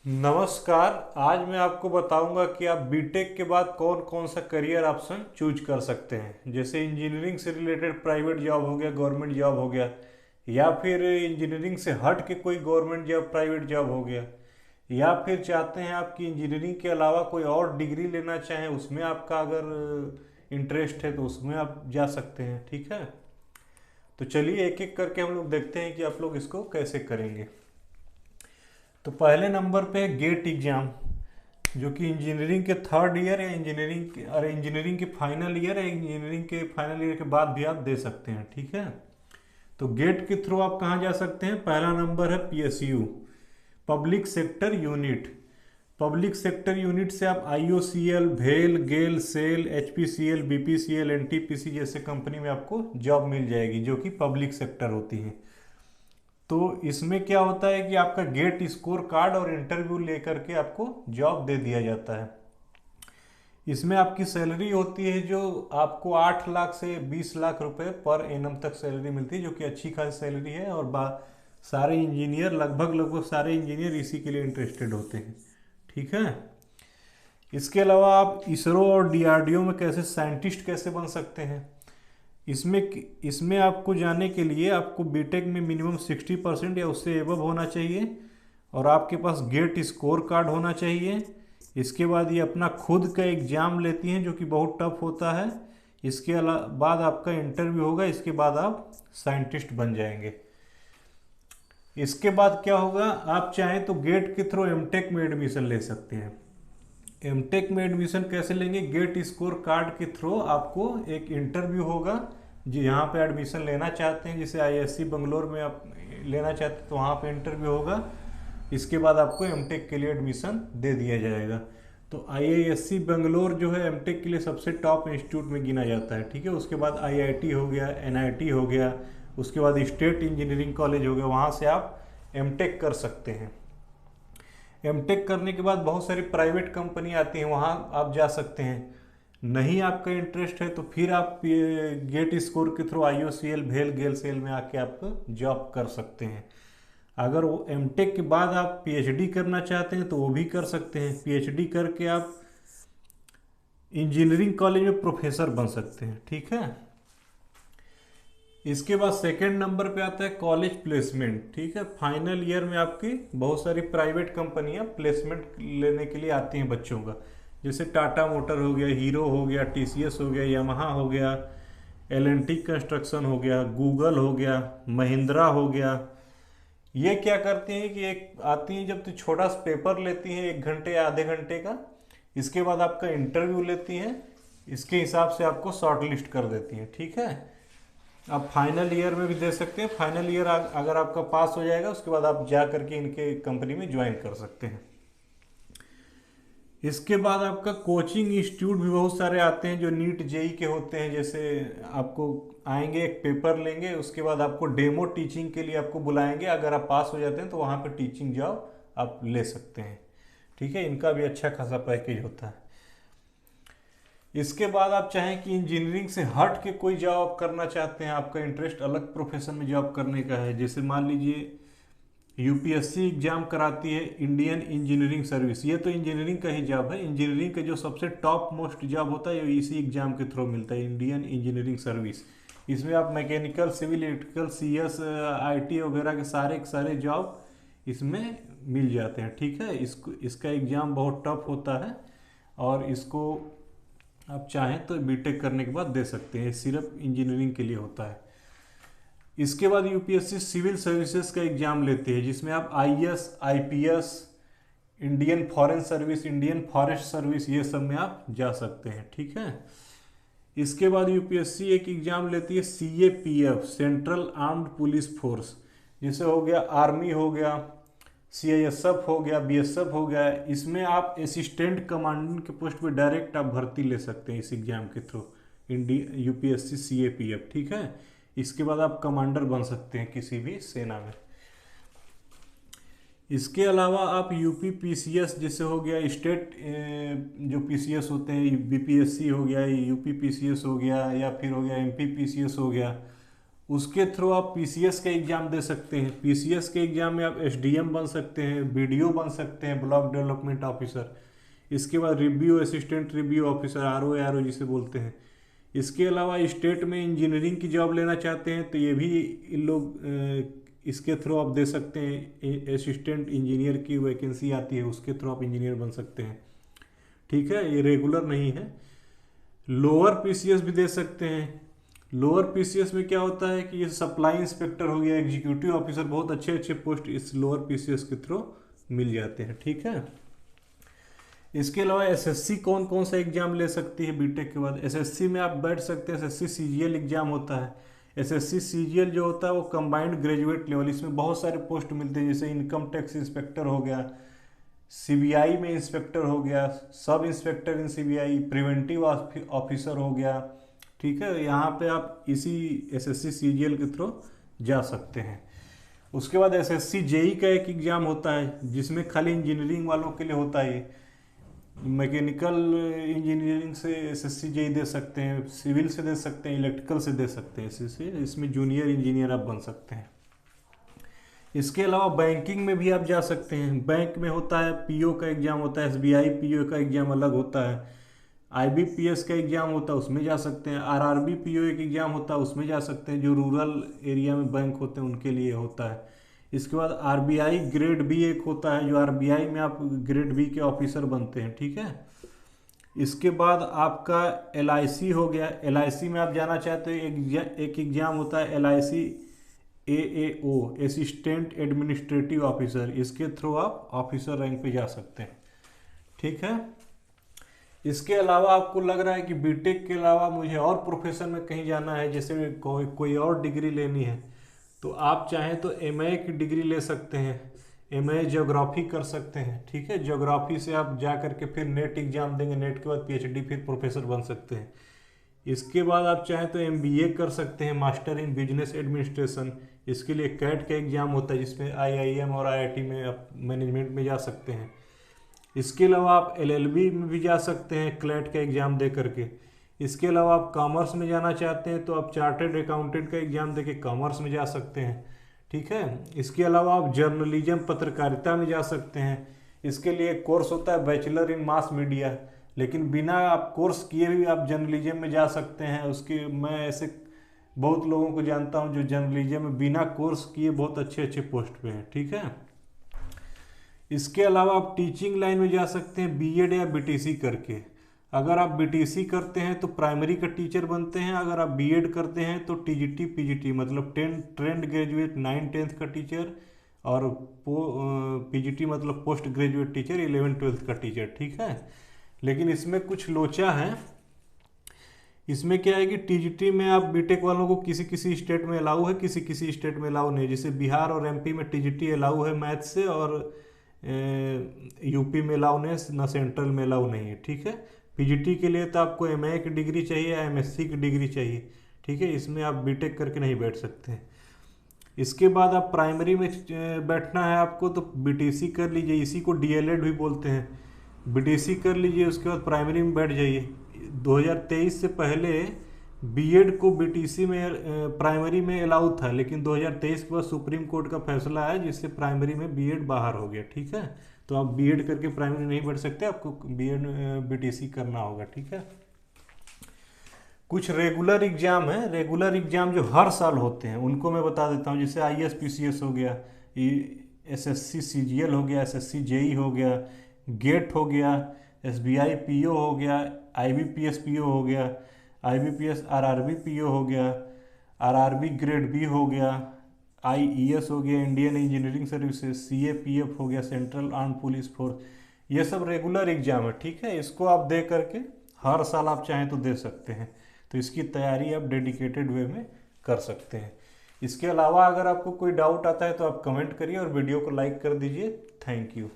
नमस्कार। आज मैं आपको बताऊंगा कि आप बीटेक के बाद कौन कौन सा करियर ऑप्शन चूज कर सकते हैं। जैसे इंजीनियरिंग से रिलेटेड प्राइवेट जॉब हो गया, गवर्नमेंट जॉब हो गया, या फिर इंजीनियरिंग से हट के कोई गवर्नमेंट जॉब, प्राइवेट जॉब हो गया, या फिर चाहते हैं आप कि इंजीनियरिंग के अलावा कोई और डिग्री लेना चाहें, उसमें आपका अगर इंटरेस्ट है तो उसमें आप जा सकते हैं। ठीक है, तो चलिए एक एक करके हम लोग देखते हैं कि आप लोग इसको कैसे करेंगे। तो पहले नंबर पे गेट एग्जाम, जो कि इंजीनियरिंग के थर्ड ईयर या इंजीनियरिंग के फाइनल ईयर या इंजीनियरिंग के फाइनल ईयर के बाद भी आप दे सकते हैं। ठीक है, तो गेट के थ्रू आप कहाँ जा सकते हैं। पहला नंबर है PSU, public sector unit. Public sector unit से आप आईओसीएल, भेल, गेल, सेल, एचपीसीएल, बीपीसीएल, एनटीपीसी जैसे कंपनी में आपको जॉब मिल जाएगी, जो कि पब्लिक सेक्टर होती है। तो इसमें क्या होता है कि आपका गेट स्कोर कार्ड और इंटरव्यू लेकर के आपको जॉब दे दिया जाता है। इसमें आपकी सैलरी होती है जो आपको 8 लाख से 20 लाख रुपए पर एनम तक सैलरी मिलती है, जो कि अच्छी खासी सैलरी है। और सारे इंजीनियर, लगभग लगभग सारे इंजीनियर इसी के लिए इंटरेस्टेड होते हैं। ठीक है, इसके अलावा आप इसरो और डीआरडीओ में कैसे साइंटिस्ट कैसे बन सकते हैं। इसमें इसमें आपको जाने के लिए आपको बीटेक में मिनिमम 60% या उससे एबव होना चाहिए, और आपके पास गेट स्कोर कार्ड होना चाहिए। इसके बाद ये अपना खुद का एग्ज़ाम लेती हैं, जो कि बहुत टफ होता है। इसके अलावा बाद आपका इंटरव्यू होगा, इसके बाद आप साइंटिस्ट बन जाएंगे। इसके बाद क्या होगा, आप चाहें तो गेट के थ्रू एमटेक में एडमिशन ले सकते हैं। एमटेक में एडमिशन कैसे लेंगे, गेट स्कोर कार्ड के थ्रू आपको एक इंटरव्यू होगा। जो यहाँ पे एडमिशन लेना चाहते हैं, जैसे आईआईएससी बंगलोर में आप लेना चाहते हैं, तो वहाँ पे इंटरव्यू होगा। इसके बाद आपको एमटेक के लिए एडमिशन दे दिया जाएगा। तो आईआईएससी बंगलोर जो है एमटेक के लिए सबसे टॉप इंस्टीट्यूट में गिना जाता है। ठीक है, उसके बाद आईआईटी हो गया, एनआईटी हो गया, उसके बाद स्टेट इंजीनियरिंग कॉलेज हो गया, वहाँ से आप एमटेक कर सकते हैं। एमटेक करने के बाद बहुत सारी प्राइवेट कंपनी आती हैं, वहाँ आप जा सकते हैं। नहीं आपका इंटरेस्ट है तो फिर आप गेट स्कोर के थ्रू आईओसीएल, भेल, गेल, सेल में आके आप जॉब कर सकते हैं। अगर वो एमटेक के बाद आप पीएचडी करना चाहते हैं तो वो भी कर सकते हैं। पीएचडी करके आप इंजीनियरिंग कॉलेज में प्रोफेसर बन सकते हैं। ठीक है, इसके बाद सेकंड नंबर पे आता है कॉलेज प्लेसमेंट। ठीक है, फाइनल ईयर में आपकी बहुत सारी प्राइवेट कंपनियां प्लेसमेंट लेने के लिए आती हैं बच्चों का। जैसे टाटा मोटर हो गया, हीरो हो गया, टीसीएस हो गया, यामाहा हो गया, एलएनटी कंस्ट्रक्शन हो गया, गूगल हो गया, महिंद्रा हो गया। ये क्या करती हैं कि एक आती हैं, जब तो छोटा सा पेपर लेती हैं 1 घंटे या आधे घंटे का। इसके बाद आपका इंटरव्यू लेती हैं, इसके हिसाब से आपको शॉर्ट लिस्ट कर देती हैं। ठीक है, आप फाइनल ईयर में भी दे सकते हैं। फाइनल ईयर अगर आपका पास हो जाएगा, उसके बाद आप जा करके इनके कंपनी में ज्वाइन कर सकते हैं। इसके बाद आपका कोचिंग इंस्टीट्यूट भी बहुत सारे आते हैं, जो नीट जेई के होते हैं। जैसे आपको आएंगे, एक पेपर लेंगे, उसके बाद आपको डेमो टीचिंग के लिए आपको बुलाएंगे। अगर आप पास हो जाते हैं तो वहाँ पे टीचिंग जॉब आप ले सकते हैं। ठीक है, इनका भी अच्छा खासा पैकेज होता है। इसके बाद आप चाहें कि इंजीनियरिंग से हट के कोई जॉब करना चाहते हैं, आपका इंटरेस्ट अलग प्रोफेशन में जॉब करने का है। जैसे मान लीजिए यूपीएससी एग्जाम कराती है इंडियन इंजीनियरिंग सर्विस। ये तो इंजीनियरिंग का ही जॉब है। इंजीनियरिंग का जो सबसे टॉप मोस्ट जॉब होता है, ये इसी एग्जाम के थ्रू मिलता है, इंडियन इंजीनियरिंग सर्विस। इसमें आप mechanical, civil, electrical, CS, IT वगैरह के सारे जॉब इसमें मिल जाते हैं। ठीक है, इसका एग्ज़ाम बहुत टफ होता है, और इसको आप चाहें तो बीटेक करने के बाद दे सकते हैं। सिर्फ इंजीनियरिंग के लिए होता है। इसके बाद यूपीएससी सिविल सर्विसेज का एग्जाम लेती है, जिसमें आप IAS, IPS, Indian foreign service, Indian forest service, ये सब में आप जा सकते हैं। ठीक है, इसके बाद यूपीएससी एक एग्जाम लेती है CAPF, central armed police force. जैसे हो गया आर्मी, हो गया सीआईएसएफ, हो गया बीएसएफ, हो गया। इसमें आप असिस्टेंट कमांडेंट के पोस्ट पे डायरेक्ट आप भर्ती ले सकते हैं इस एग्जाम के थ्रू, यूपीएससी सीएपीएफ। ठीक है, इसके बाद आप कमांडर बन सकते हैं किसी भी सेना में। इसके अलावा आप यूपी पीसीएस, जैसे हो गया स्टेट जो पीसीएस होते हैं, बीपीएससी हो गया, यूपी पीसीएस हो गया, या फिर हो गया एमपी पीसीएस हो गया, उसके थ्रू आप पीसीएस का एग्जाम दे सकते हैं। पीसीएस के एग्जाम में आप एसडीएम बन सकते हैं, बीडीओ बन सकते हैं, ब्लॉक डेवलपमेंट ऑफिसर। इसके बाद review assistant review officer, RO जिसे बोलते हैं। इसके अलावा स्टेट में इंजीनियरिंग की जॉब लेना चाहते हैं तो ये भी इन लोग इसके थ्रू आप दे सकते हैं। असिस्टेंट इंजीनियर की वैकेंसी आती है, उसके थ्रू आप इंजीनियर बन सकते हैं। ठीक है, ये रेगुलर नहीं है। लोअर पीसीएस भी दे सकते हैं। लोअर पीसीएस में क्या होता है कि ये सप्लाई इंस्पेक्टर हो गया, एग्जीक्यूटिव ऑफिसर, बहुत अच्छे अच्छे पोस्ट इस लोअर पीसीएस के थ्रू मिल जाते हैं। ठीक है, इसके अलावा एसएससी कौन कौन सा एग्जाम ले सकती है बीटेक के बाद? एसएससी में आप बैठ सकते हैं, एसएससी सीजीएल एग्जाम होता है। एसएससी सीजीएल जो होता है वो कंबाइंड ग्रेजुएट लेवल, इसमें बहुत सारे पोस्ट मिलते हैं, जैसे इनकम टैक्स इंस्पेक्टर हो गया, सीबीआई में इंस्पेक्टर हो गया, सब इंस्पेक्टर इन सीबीआई, प्रिवेंटिव ऑफिसर हो गया। ठीक है, यहाँ पे आप इसी एसएससी सीजीएल के थ्रू जा सकते हैं। उसके बाद एसएससी जेई का एक एग्जाम होता है जिसमें खाली इंजीनियरिंग वालों के लिए होता है। मैकेनिकल इंजीनियरिंग से एसएससी जेई दे सकते हैं, सिविल से दे सकते हैं, इलेक्ट्रिकल से दे सकते हैं एसएससी। इसमें जूनियर इंजीनियर आप बन सकते हैं। इसके अलावा बैंकिंग में भी आप जा सकते हैं। बैंक में होता है पीओ का एग्जाम होता है, एसबीआई पीओ का एग्जाम अलग होता है, आईबीपीएस का एग्जाम होता है, उसमें जा सकते हैं। आरआरबी पीओ एक एग्जाम होता है, उसमें जा सकते हैं। जो रूरल एरिया में बैंक होते हैं उनके लिए होता है। इसके बाद आरबीआई ग्रेड बी एक होता है, जो आरबीआई में आप ग्रेड बी के ऑफिसर बनते हैं। ठीक है, इसके बाद आपका एलआईसी हो गया। एलआईसी में आप जाना चाहते हैं, एक एग्जाम होता है LIC AAO, assistant administrative officer. इसके थ्रू आप ऑफिसर रैंक पे जा सकते हैं। ठीक है, इसके अलावा आपको लग रहा है कि बीटेक के अलावा मुझे और प्रोफेशन में कहीं जाना है, जैसे कोई और डिग्री लेनी है, तो आप चाहें तो एमए की डिग्री ले सकते हैं। एमए ज्योग्राफी कर सकते हैं। ठीक है, ज्योग्राफी से आप जा करके फिर नेट एग्जाम देंगे, नेट के बाद पीएचडी, फिर प्रोफेसर बन सकते हैं। इसके बाद आप चाहें तो एमबीए कर सकते हैं, मास्टर इन बिजनेस एडमिनिस्ट्रेशन। इसके लिए कैट का एग्जाम होता है, जिसमें आईआईएम और आईआईटी में आप मैनेजमेंट में जा सकते हैं। इसके अलावा आप एलएलबी में भी जा सकते हैं क्लैट का एग्जाम दे करके। इसके अलावा आप कॉमर्स में जाना चाहते हैं तो आप चार्टर्ड अकाउंटेंट का एग्जाम देके कॉमर्स में जा सकते हैं। ठीक है, इसके अलावा आप जर्नलिज्म पत्रकारिता में जा सकते हैं। इसके लिए एक कोर्स होता है बैचलर इन मास मीडिया, लेकिन बिना आप कोर्स किए भी आप जर्नलिज्म में जा सकते हैं। उसके मैं ऐसे बहुत लोगों को जानता हूं जो जर्नलिज्म में बिना कोर्स किए बहुत अच्छे अच्छे पोस्ट पे हैं। ठीक है, इसके अलावा आप टीचिंग लाइन में जा सकते हैं बीएड या बीटीसी करके। अगर आप बीटीसी करते हैं तो प्राइमरी का टीचर बनते हैं, अगर आप बीएड करते हैं तो टीजीटी पीजीटी मतलब ट्रेंड ग्रेजुएट 9-10th का टीचर, और पीजीटी मतलब पोस्ट ग्रेजुएट टीचर 11-12th का टीचर। ठीक है, लेकिन इसमें कुछ लोचा है। इसमें क्या है कि टीजीटी में आप बीटेक वालों को किसी किसी स्टेट में अलाउ है, किसी किसी स्टेट में अलाउ नहीं। जैसे बिहार और एमपी में टीजीटी अलाउ है मैथ से, और यूपी में अलाउ नहीं, ना सेंट्रल में अलाउ नहीं है। ठीक है, पीजीटी के लिए तो आपको एमए की डिग्री चाहिए या एमएससी की डिग्री चाहिए। ठीक है, इसमें आप बीटेक करके नहीं बैठ सकते हैं। इसके बाद आप प्राइमरी में बैठना है आपको तो बीटीसी कर लीजिए, इसी को डीएलएड भी बोलते हैं। बीटीसी कर लीजिए, उसके बाद प्राइमरी में बैठ जाइए। 2023 से पहले बीएड को बीटीसी में प्राइमरी में अलाउ था, लेकिन 2023 के बाद सुप्रीम कोर्ट का फैसला आया जिससे प्राइमरी में बीएड बाहर हो गया। ठीक है, तो आप बीएड करके प्राइमरी नहीं बढ़ सकते, आपको बीएड बीटीसी करना होगा। ठीक है, कुछ रेगुलर एग्जाम है, रेगुलर एग्जाम जो हर साल होते हैं उनको मैं बता देता हूँ। जैसे आईएएस पीसीएस हो गया, एसएससी सीजीएल हो गया, एसएससी जेई हो गया, गेट हो गया, एसबीआई पीओ हो गया, आईबीपीएस पीओ हो गया, आईबीपीएस आरआरबी पीओ हो गया, आरआरबी ग्रेड बी हो गया, आईईएस हो गया, इंडियन इंजीनियरिंग सर्विसेज, सीएपीएफ हो गया, सेंट्रल आर्म पुलिस फोर्स। ये सब रेगुलर एग्जाम है। ठीक है, इसको आप दे करके हर साल आप चाहें तो दे सकते हैं, तो इसकी तैयारी आप डेडिकेटेड वे में कर सकते हैं। इसके अलावा अगर आपको कोई डाउट आता है तो आप कमेंट करिए और वीडियो को लाइक कर दीजिए। Thank you.